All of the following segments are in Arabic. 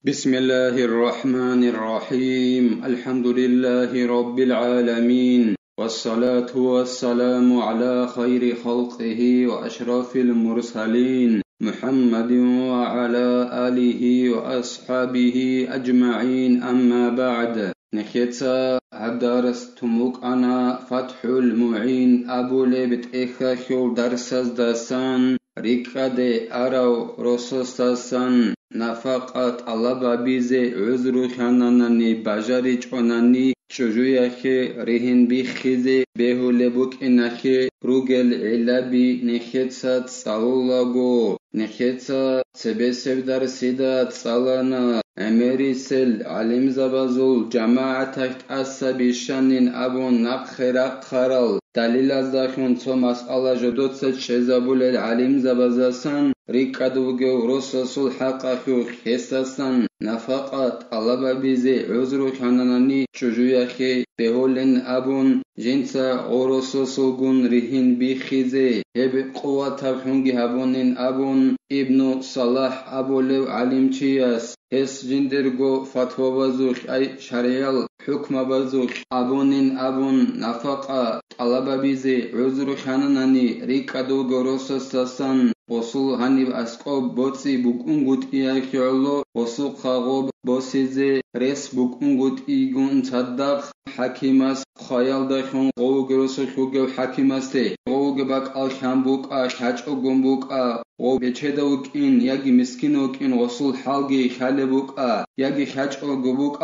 بسم الله الرحمن الرحيم الحمد لله رب العالمين والصلاة والسلام على خير خلقه وأشرف المرسلين محمد وعلى آله وأصحابه أجمعين أما بعد نخيتا هدرس تموك أنا فتح المعين أبو لبت إخاخيل درسز داسان ريكادي أراو روسوستاسان نفقت الله بيزي عذر خانانني بجاري چوناني چجوياخي رهن بخيزي بهولبوك إناخي روغل علابي نخيتسا تصالولاغو نخيتسا تبسر درسيدا تصالانا أمريسل علم زبازول جماعة تحت أسابي شانين أبون نقخرق خرال دليل از داخون تو مسئله جدود ست شزابول العلم زبازاسان ريكادوغو رسول حق أخو خيستاسان نفقات الله بيزي عذر خاناناني چجوياخي بهولن أبون جنسا غرسوسوغون رهن بخيزي هب قوة تبحونگي هبونن أبون ابن صلاح أبو لو علم چياس هس جندرغو فتوى بزوخ أي شريال حكم بزوخ أبونن أبون نفقات الله بيزي عذر خاناناني ريكادوغو رسوستاسان وصول هنيب اسقوب بوتسي بوكونغوت إياخيولو وصول خاغوب بوسيزي رس بوكونغوت إيغون تصدق حكيماس خيال دخون غوغ رسو خوغو حكيماسته غوغ باك الخام بوك حاج اوغون بوك غو بچدوك إن ياگي مسكينوك إن وصول حالگي خالي بوك ياگي حاج اوغو بوك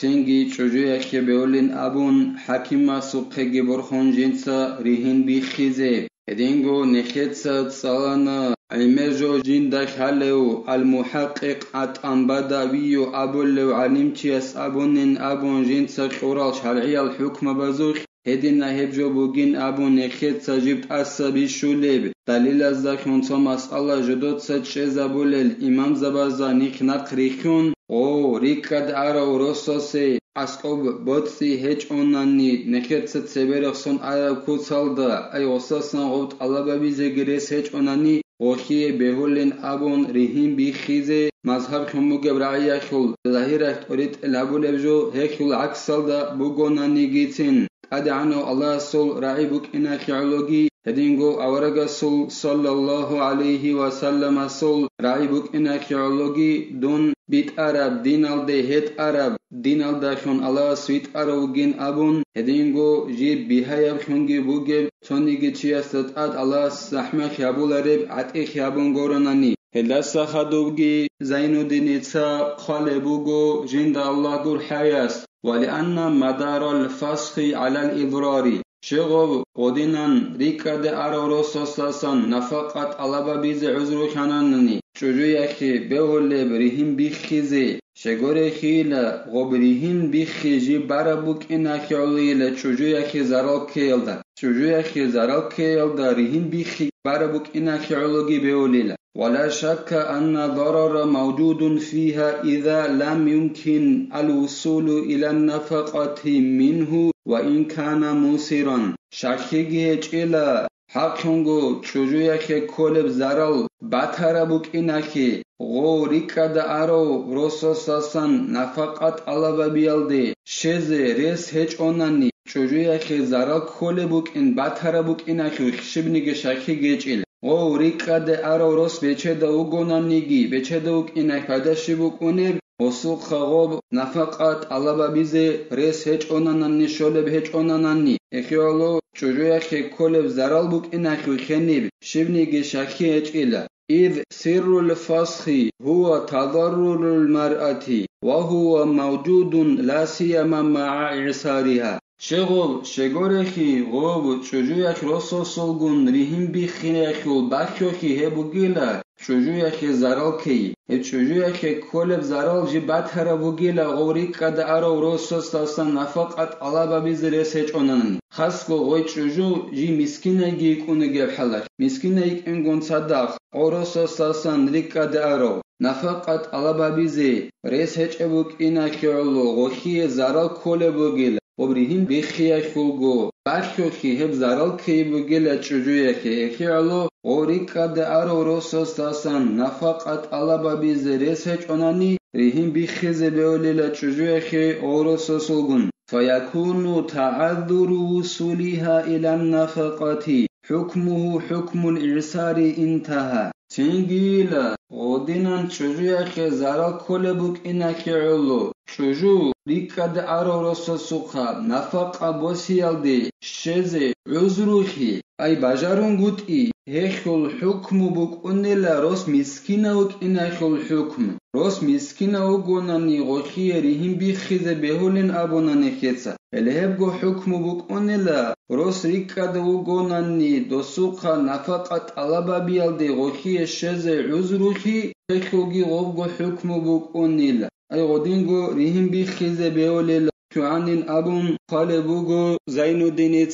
تنگي چوجوياخي بيولين أبون حكيماسو قيگي برخون جنسا ريهن بيخيزي هدينغو نخيتسا تصالانا المجو جندك هلو المحقق أنباداويو أبو لو علمتيس أبونن أبون جنسا خورال شرعي الحكم بزوخ هدين هبجو بوغين أبو نخيتسا جبت أسابي شوليب دليل از داخون تو مسئله جدود ست شزابول الإمام زبازا نخنق ريخون او ريكاد عراو روسوسي اسقوب بوتسي هيج اوناني نخيتسا تسبرخسون عراو كوتسالدا اي وصاصن غوت الله بابيزي گريس هيج اوناني وخي بهولن أبون ريهين بيخيزي مذهب خموغ برعيا خل ظاهرة توريت الأبول أبجو هيك العكس دا بوغوناني جيتين أدعنو الله سول رعيبك إنا خيالوغي هدينغو أورغا سول صلى الله عليه وسلم سول رعيبك إنا خيالوغي دون بيت عرب دينال دي هيت عرب دينال داخون الله سويت عروغين أبون هدينغو جيب بيهايب خونغي بوغيب تونيغي چياستت أد الله سحمة خيابول رب عتئ خيابون غوراناني هلسا خدوغي زين الدين تسا خالبوغو جند الله قر حياس ولأن مدار الفسخ على الإضرار شغب قدنان ريكاد أروروسوساسان نفقت على بيز عذر خانانني چجوياخي بهول بريهم بيخيزي شغوري خيلا غبريهم بيخيجي باربوك إنا خيوليلا چجوياخي زرال كيلدا چجوياخي زرال كيلدا ريهم بيخي باربوك إنا خيولوغي بهوليلا ولا شك أن ضرر موجود فيها إذا لم يمكن الوصول إلى النفقة منه وإن كان موسرا شاكيجي إلى حقنغو چجوياخي كولب زرال باترابوك إناخي غو ريكادا أرو روسوساسان نفقات على بيالدي شزي ريس هيج أوناني چجوياخي زرال كولبوك إن باترابوك إناخي خشبنيگي شاكيجي إلى غو ريكادا أرو روس بيچدا وغونانيگي بيچدا وك إناخ پاداشيبوك أونير وسوق خغوب نفقات على بيزي ريس هيج أوناناني شولب هيج أوناناني إخيولو چجوياخي كولب زرال بوك إناخي خنيب شبنيگي شاكي هيج إلى إذ سر الفسخ هو تضرر المرأة وهو موجود لا سيما مع إعسارها شغل شغورخي غوب چجوياخ روسوسولگون ريهم بيخيناخيل باكيوخي هبوگيلا چجوياخي زرالكي چجوياخي كولب زرال جي باتهرا بوگيلا غوريك قد أرو روسوستاسان نفقات على بابيز ريسيج أونان خاصكو غوي چجو جي مسكيناگي كونگي بحلق مسكيناگي انگون صدق روسوستاسان ريك قد أرو نفقات على بابيزي ريسيج ابوك إنا كيولو غوخي زرال كولب بوگيلا وبريهم بيخيا خلقو باشوكي هب زارال كي بوغيلا چجويكي اخيالو غوريكا دي ارو روسوس تاسان نفقت علابا بيزريسج اوناني ريهم بيخيز بيوليلا چجويكي اوروسوسوغن فيكون تعذر وصولها إلى النفقة حكمه حكم الإعسار انتهى تنجيلا غودينان چجويكي زارال كولبوك إناكي علو چجو ريكاد ارو روسوسوخا نفقا بوسيالدي شزي عذروخي أي بجارون قوتي هيخل حكم بوك أنلا روس مسكينوك إناخل حكم روس مسكينوك غناني غوخي ريهم بيخيز بهولين أبوناني كيتسا الهبغو حكم بوك أنلا روس ريكادو غناني دوسوخا نفقات علابا بيالدي غوخي شزي عذروخي هيخلغي غوغو حكم بوك أنلا أي غدينغو ريهم بيخيز بهولين كعنين أبون قالبوغو زين الدين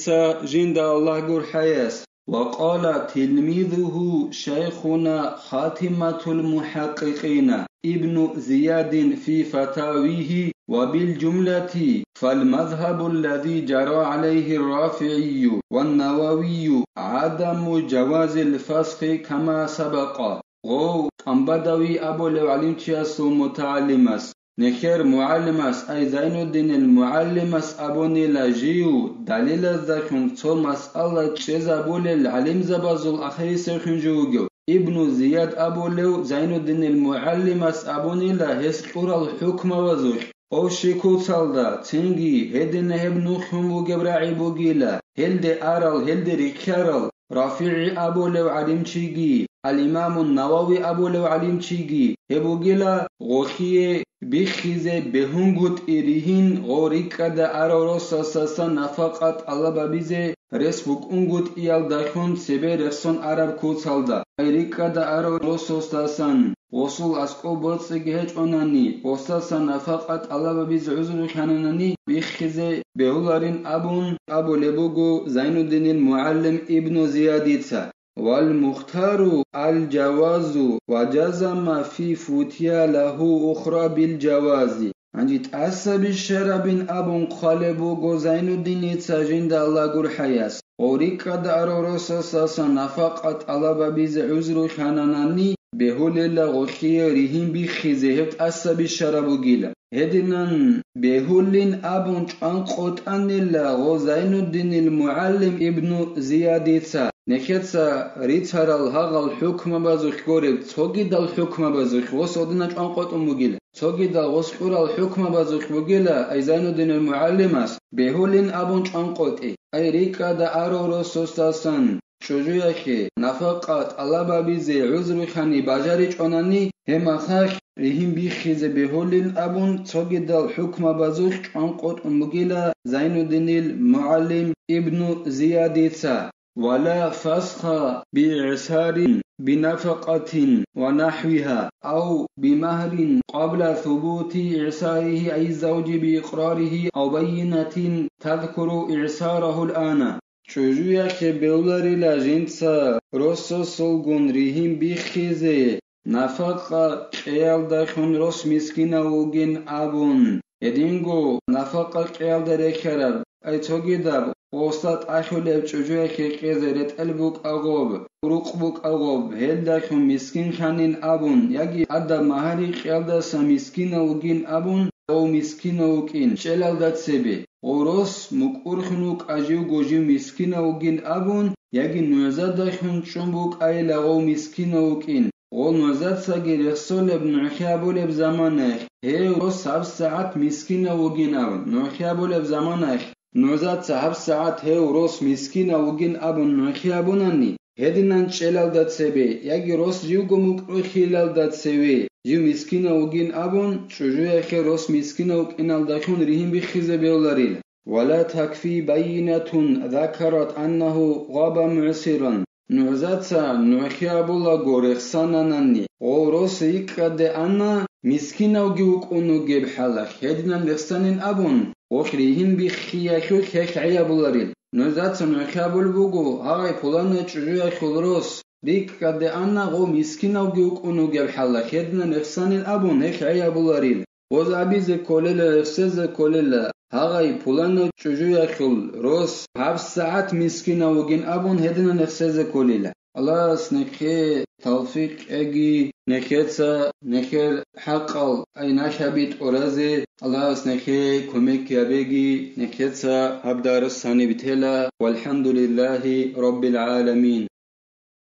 جند الله قر حياس وقال تلميذه شيخنا خاتمة المحققين ابن زياد في فتاويه وبالجملة فالمذهب الذي جرى عليه الرافعي والنووي عدم جواز الفسخ كما سبق غو أنبدوي أبو العلم تياسو متعلمس نخير معلمس أي زين الدين المعلمس أبوني لاجيو دليل الزخون تصول مسألة شيزا بولي العلم زبازو الأخير سيخون جوجو ابن زياد أبو لو زين الدين المعلمس أبوني لا هسقور الحكم وزوش أو شيكو صالدا تنجي هدن هب نوخهم وقبراعي بوغيلا هلدي أرال هلدي ريكارال رافعي أبو لو علم تشيجي الإمام النووي أبو لو علم تشيجي هبوغيلا غوخيه بخيزه بهنگوت إريهن غوريكا دا أروروسا ساسا نفقات الله بابيزه رسبوك انگوت إيال داخون سبه رخصون عرب كوتسالدا أيريكا دا أروروسا ساسا وصول أسكو بوتسيگه هج اوناني وستاسا نفقات الله بابيز عزر خاناناني بخيزه بهولارين أبو لبوغو زين الدين المعلم ابن زياديتا والمختار الجواز وجزم في فتيا له أخرى بالجواز عندي تأسى بالشرب أبو قالبو زين الدين تساجين دا الله قر حياس وريكا دا أروروسا ساسا نفقات الله بابيز عزر خاناناني بهول الله غخي ريهم بخيزه تأسى بالشرب جيلا هدنان بهولين أبو انقوت أن الله زين الدين المعلم ابن زياديتا نكتسا ريتار الهغ الحكم بازوخ قرب توجد الحكم بازوخ وصدنا انقوت مجيلا توجد وصقور الحكم بازوخ مجيلا أي زين الدين المعلمس بهولين أبو انقوت أي ريكا دا أرورو سوستاسان شجويكي نفقات الله بابيزي عذر خاني باجاريج اوناني هما خاك ريهم بيخيز بهولين أبون توجد الحكم بازوخ انقوت مجيلا زين الدين المعلم ابن زياديتا ولا فسخ بإعسار بنفقة ونحوها أو بمهر قبل ثبوت إعساره أي الزوج بإقراره أو بينة تذكر إعساره الآن چجويكي بولاري لاجنسا روسو سولغون ريهم بيخيزي نفقة قيال داخون روس مسكينة وغين أبون يدينغو نفقة قيال داريكرب أي توغيداب وستات أخوليب چجويكي قيزرت البوك أغوب روقبوك أغوب هل داخون مسكين خانين أبون يجي أدى مهاري قيال داسا مسكينة وغين أبون أو مسكينة وغين شلال دات سبي اوروس مقورخنوك اجيو گوجي مسكينة وغين أبون يجي نوزاد داخون چنبوك أيلا غو مسكينة وغين غو نوزاد ساقي رخصول ابن عخيابول بزمانه هي غو 7 ساعات مسكينة وغين أبون نوخيابول بزمانه نوزاد 7 ساعات هي روس مسكينة وغين أبون نوخيابوناني هدينان چلال دات سبي يجي روس جيوغو مقورخيلال دات سبي جيو مسكينة وغين أبون چجويكي روس مسكينة وغين داخون ريهم بخيزة بيولاريل ولا تكفي بينة ذكرت أنه غاب معسرا نوزاتسا نوخيابولا غورخساناناني غوروس يكاد أنا مسكينة وغيوك أنو جيب حالك هدينان لخسانين أبون وخريهم بخياكو كيك عيابولاريل نوزاتسا نوخيابول بوغو هاي بولانة چجويكي روس ريكاد أنا غو مسكينة وغيوك أنو جيب حالك هدينان لخسانين أبون هيك عيابولاريل وزعبيز كوليلا رفسز كوليلا هاغي بولانو تشوجو يخل روس هاب ساعات مسكينة وجن أبون هدنا نخسز كليلا الله سنخي توفيق أجي نخيتsa نخير حقل أي نشابيت أرازي الله سنخي كوميك يابيجي نخيتsa هبدار الساني بتهلا والحمد لله رب العالمين.